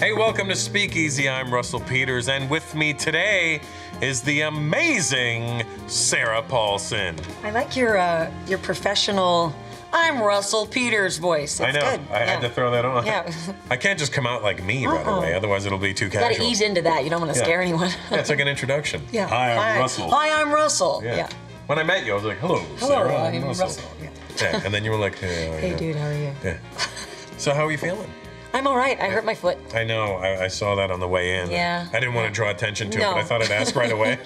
Hey, welcome to Speakeasy. I'm Russell Peters, and with me today is the amazing Sarah Paulson. I like your professional, I'm Russell Peters voice. It's I know. Good. I had to throw that on. Yeah. I can't just come out like me right away, otherwise it'll be too casual. You gotta ease into that. You don't want to scare anyone. Yeah, it's like an introduction. Yeah. Hi, I'm Russell. Hi, I'm Russell. Yeah. When I met you, I was like, hello, Hello, Sarah, I'm Russell. Yeah. Yeah. And then you were like, hey, Dude, how are you? Yeah. So how are you feeling? I'm all right. I hurt my foot. I know. I saw that on the way in. Yeah. I didn't want to draw attention to it, No. but I thought I'd ask right away.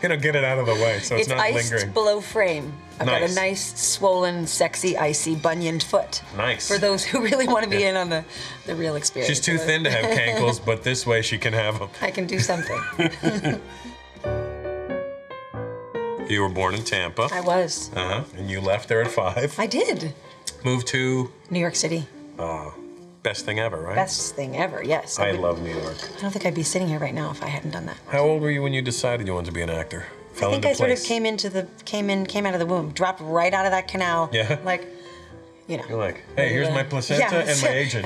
Get it out of the way so it's not iced lingering. below frame. I've got Nice. a nice, swollen, sexy, icy, bunioned foot. Nice. For those who really want to be in on the real experience. She's too thin to have cankles, but this way she can have them. I can do something. You were born in Tampa. I was. And you left there at 5. I did. Moved to New York City. best thing ever, right? Best thing ever, yes. I love New York. I don't think I'd be sitting here right now if I hadn't done that. How old were you when you decided you wanted to be an actor? Fell I think into I sort of place. came out of the womb, dropped right out of that canal. Yeah. Like, you know. You're like, hey, here's my placenta and my agent.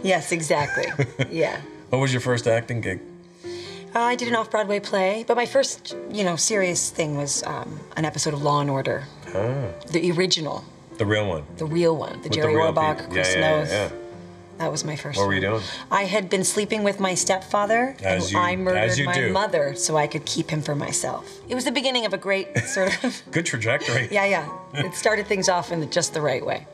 Yes, exactly. Yeah. What was your first acting gig? I did an off-Broadway play, but my first, serious thing was an episode of Law and Order. The original. The real one. The real one. The With Jerry the real Orbach, people. Chris Yeah. Noth. That was my first What were you doing? I had been sleeping with my stepfather, and I murdered my mother so I could keep him for myself. It was the beginning of a great sort of... Good trajectory. Yeah. It started things off in just the right way.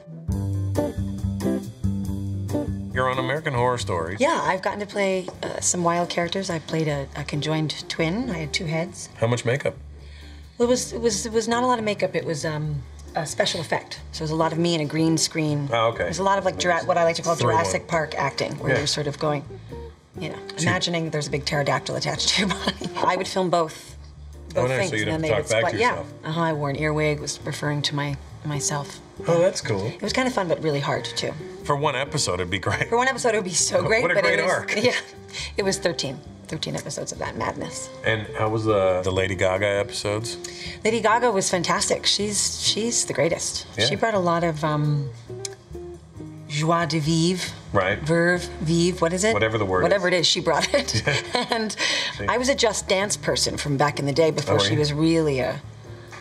You're on American Horror Story. Yeah, I've gotten to play some wild characters. I played a conjoined twin. I had 2 heads. How much makeup? Well, it was not a lot of makeup. It was a special effect. So it was a lot of me in a green screen. Oh, okay. It was a lot of like what I like to call 3-1. Jurassic Park acting, where you're sort of going, imagining there's a big pterodactyl attached to your body. I would film both Oh, nice. things, So you'd and have then to they talk would back split. to yourself. Yeah. I wore an earwig, was referring to myself. Oh, that's cool. It was kind of fun, but really hard too. For one episode, it'd be great. For one episode, it would be so great. What a but great it was, arc. Yeah, it was 13 episodes of that madness. And how was the Lady Gaga episodes? Lady Gaga was fantastic. She's the greatest. Yeah. She brought a lot of joie de vivre. Right. Verve, vive, what is it? Whatever the word Whatever it is, she brought it. And I was a Just Dance person from back in the day before she was really a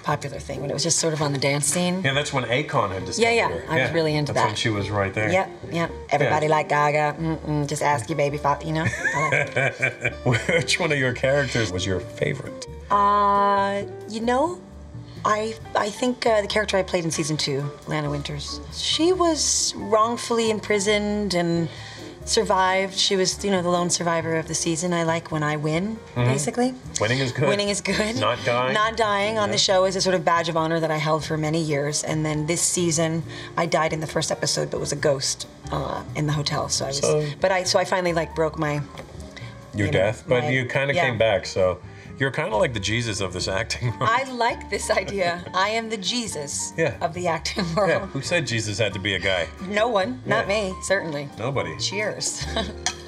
popular thing, when it was just sort of on the dance scene. Yeah, that's when Akon had discovered her. I was really into that. That's when she was right there. Yep. Everybody like Gaga. Just ask your baby father, I like it. Which one of your characters was your favorite? I think the character I played in season 2, Lana Winters, she was wrongfully imprisoned and survived. She was, the lone survivor of the season. I like when I win, basically. Winning is good. Winning is good. Not dying. Not dying on the show is a sort of badge of honor that I held for many years. And then this season, I died in the first episode, but was a ghost in the hotel. So I finally broke my... Your death, but you kind of came back, so you're kind of like the Jesus of this acting world. I like this idea. I am the Jesus of the acting world. Yeah, who said Jesus had to be a guy? No one, not me, certainly. Nobody. Cheers.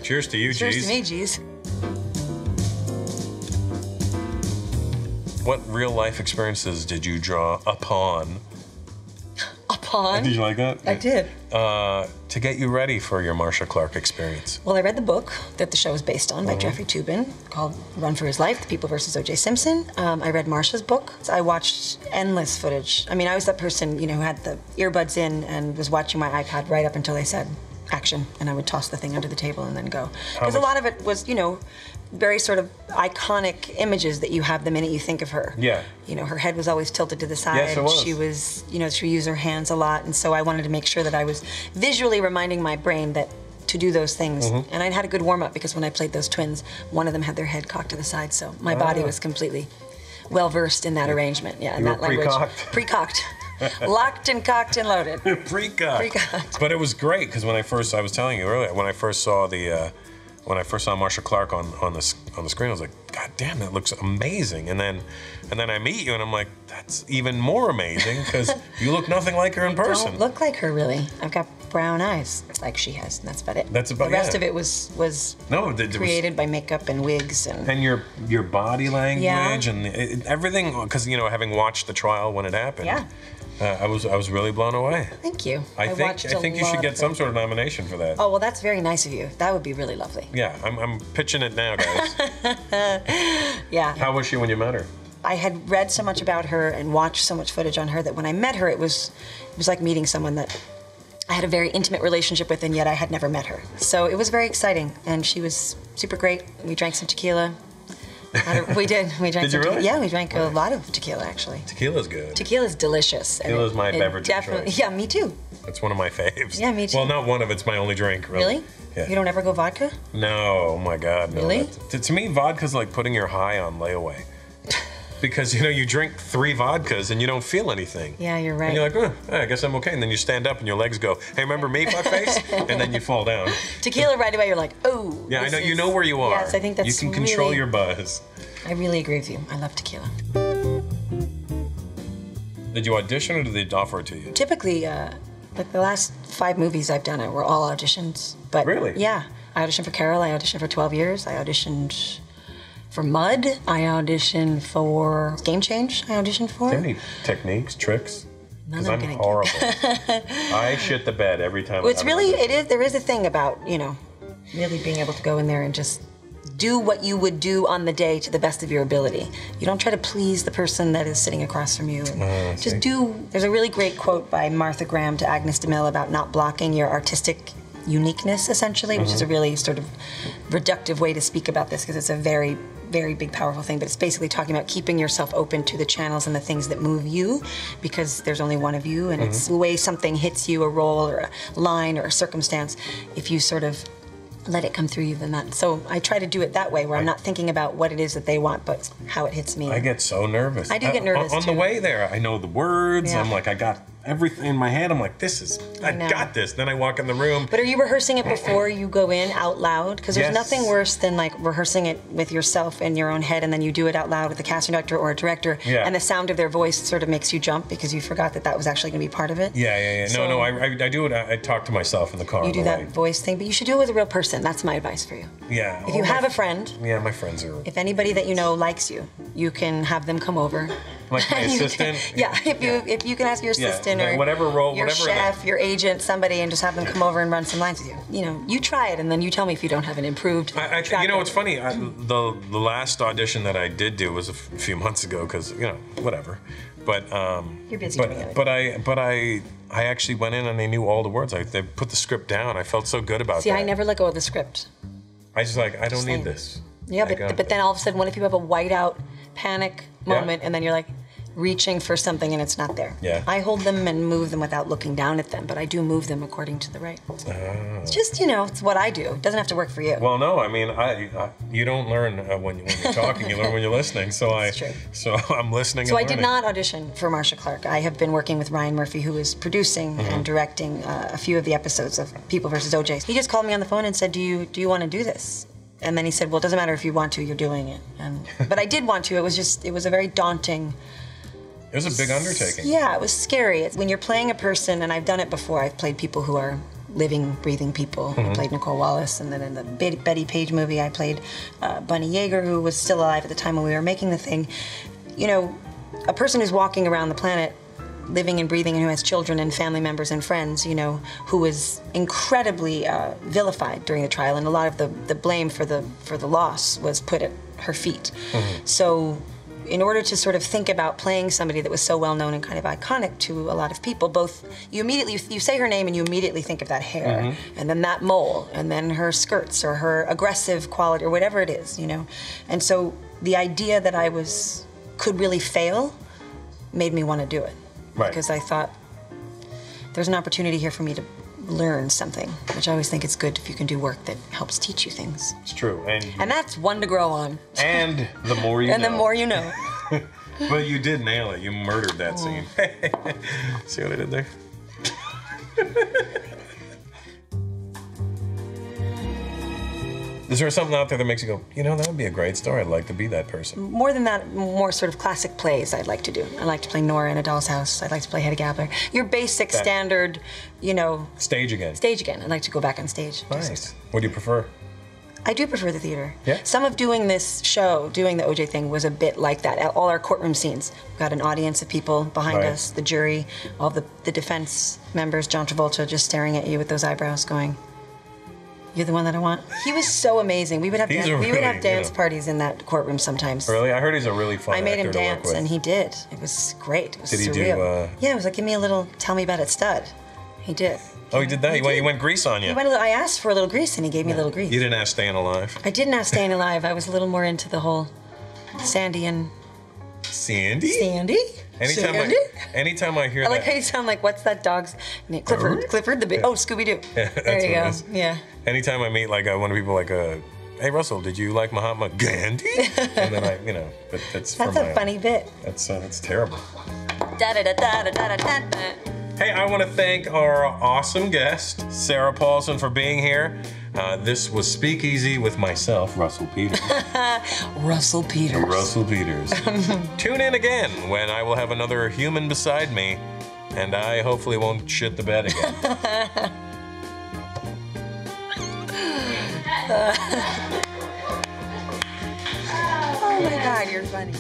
Cheers to you, Cheers Jeez. to me, Jeez. What real life experiences did you draw upon? Upon? Did you like that? I did. To get you ready for your Marcia Clark experience. Well, I read the book that the show is based on by Jeffrey Toobin called Run for His Life, The People vs. O.J. Simpson. I read Marcia's book. I watched endless footage. I mean, I was that person, who had the earbuds in and was watching my iPad right up until they said action, and I would toss the thing under the table and then go. Because a lot of it was, very sort of iconic images that you have the minute you think of her. Yeah. Her head was always tilted to the side. Yes, it was. She was, she used her hands a lot, and so I wanted to make sure that I was visually reminding my brain that to do those things. And I'd had a good warm-up because when I played those twins, one of them had their head cocked to the side, so my body was completely well-versed in that arrangement. Yeah, in that language. Pre-cocked. Pre-cocked. Locked and cocked and loaded. Pre-cocked. Pre-cocked. But it was great because I was telling you earlier, when I first saw Marcia Clark on the screen, I was like, God damn, that looks amazing. And then I meet you, and I'm like, that's even more amazing because you look nothing like her in person. Don't look like her, really. I've got brown eyes, like she has, and that's about it. That's about the rest of it was created by makeup and wigs and your body language and everything. Because having watched the trial when it happened. Yeah. I was really blown away. Thank you. I think you should get some sort of nomination for that. Oh, well, that's very nice of you. That would be really lovely. Yeah, I'm pitching it now, guys. Yeah. How was she when you met her? I had read so much about her and watched so much footage on her that when I met her, it was like meeting someone that I had a very intimate relationship with, and yet I had never met her. So it was very exciting, and she was super great. We drank some tequila. We did. We drank. Did you really? Yeah, we drank a lot of tequila, actually. Tequila's good. Tequila's delicious. Tequila's my beverage of choice. Yeah, me too. It's one of my faves. Yeah, me too. Well, not one of it's my only drink, really. Really? Yeah. You don't ever go vodka? No, oh my God, no. Really? To me, vodka's like putting your high on layaway. Because, you know, you drink 3 vodkas and you don't feel anything. Yeah, you're right. And you're like, I guess I'm okay. And then you stand up and your legs go, hey, remember me, fuckface? And then you fall down. Tequila right away, you're like, oh. Yeah, I know. You know where you are. Yes, I think that's You can control your buzz. I really agree with you. I love tequila. Did you audition or did they offer it to you? Typically, like the last 5 movies I've done were all auditions. But really? Yeah. I auditioned for Carol. I auditioned for 12 Years. I auditioned for Mud. I auditioned for Game Change. I auditioned for. Do you have any techniques, tricks? Because I'm gonna horrible. I shit the bed every time. Well, it's really, there is a thing about, you know, really being able to go in there and just do what you would do on the day to the best of your ability. You don't try to please the person that is sitting across from you. Just do. There's a really great quote by Martha Graham to Agnes DeMille about not blocking your artistic uniqueness, essentially, which is a really sort of reductive way to speak about this because it's a very, very big, powerful thing. But it's basically talking about keeping yourself open to the channels and the things that move you because there's only one of you, and it's the way something hits you, a role or a line or a circumstance. If you sort of let it come through you, then that. So I try to do it that way, where I'm not thinking about what it is that they want, but how it hits me. I get so nervous. I do get nervous on the way there. I know the words. Yeah. I'm like, I got everything in my head. I'm like, I got this. Then I walk in the room. But are you rehearsing it before you go in out loud? Because there's nothing worse than like rehearsing it with yourself in your own head, and then you do it out loud with a casting director or a director, and the sound of their voice sort of makes you jump because you forgot that was actually going to be part of it. Yeah. So, no, I do it. I talk to myself in the car. You do that voice thing, but you should do it with a real person. That's my advice for you. Yeah. If you have a friend. Yeah, my friends are. If anybody that you know likes you, you can have them come over. Like my assistant? If you can ask your assistant or whatever role, your chef, your agent, somebody, and just have them come over and run some lines with you. You know, you try it, and then you tell me if you don't have an improved. You know, it's funny. The last audition that I did do was a few months ago, because whatever. But you're busy doing it. But I actually went in and they knew all the words. They put the script down. I felt so good about that. See, I never let go of the script. I just I don't need this. Yeah, but then all of a sudden, what if you have a whiteout panic moment, and then you're like reaching for something and it's not there? Yeah. I hold them and move them without looking down at them, but I do move them according to the right. It's just, it's what I do. It doesn't have to work for you. Well, no, I mean, you don't learn when you're talking. You learn when you're listening. So I'm listening. So I did not audition for Marcia Clark. I have been working with Ryan Murphy, who is producing and directing a few of the episodes of People vs. OJ. He just called me on the phone and said, "Do you want to do this?" And then he said, "Well, it doesn't matter if you want to. You're doing it." But I did want to. It was a very daunting. It was a big undertaking. Yeah, it was scary. When you're playing a person, and I've done it before. I've played people who are living, breathing people. I played Nicole Wallace, and then in the Betty Page movie, I played Bunny Yeager, who was still alive at the time when we were making the thing. A person who's walking around the planet, living and breathing, and who has children and family members and friends, who was incredibly vilified during the trial, and a lot of the blame for the loss was put at her feet. So, in order to sort of think about playing somebody that was so well known and kind of iconic to a lot of people, both you say her name and you immediately think of that hair, and then that mole, and then her skirts or her aggressive quality or whatever it is, And so the idea that I could really fail made me want to do it. Right. Because I thought there's an opportunity here for me to learn something, which I always think it's good if you can do work that helps teach you things. It's true. And that's one to grow on. And the more you know. And the more you know. But you did nail it. You murdered that scene. See what I did there? Is there something out there that makes you go, that would be a great story. I'd like to be that person? More than that, more sort of classic plays I'd like to do. I like to play Nora in A Doll's House. I'd like to play Hedda Gabler. Your basic, standard, Stage again. Stage again. I'd like to go back on stage. Nice. What do you prefer? I do prefer the theater. Yeah? Some of doing this show, doing the OJ thing, was a bit like that. All our courtroom scenes. We've got an audience of people behind Right. us, the jury, all the defense members, John Travolta just staring at you with those eyebrows going, "You're the one that I want." He was so amazing. We would have dance parties in that courtroom sometimes. Really? I heard he's a really fun I made him actor to work dance, with. and he did. It was great. It was Did he surreal. do, Yeah, it was like, "Give me a little, tell me about it, stud." He did. Oh, he did that? He went grease on you. I asked for a little grease, and he gave me a little grease. You didn't ask Staying Alive? I didn't ask Staying Alive. I was a little more into the whole Sandy and... Sandy? Sandy? Sandy? Anytime I hear I that... like how you sound like, what's that dog's name? Clifford. Bird? Clifford the big... Oh, Scooby-Doo. Yeah, There you what go. it is. Yeah. Anytime I meet like one of the people like, "Hey Russell, did you like Mahatma Gandhi?" And then that's That's a funny bit. That's terrible. Da-da-da-da-da-da-da-da. Hey, I want to thank our awesome guest, Sarah Paulson, for being here. This was Speakeasy with myself, Russell Peters. Russell Peters. Russell Peters. Tune in again when I will have another human beside me, and I hopefully won't shit the bed again. Oh my God, you're funny.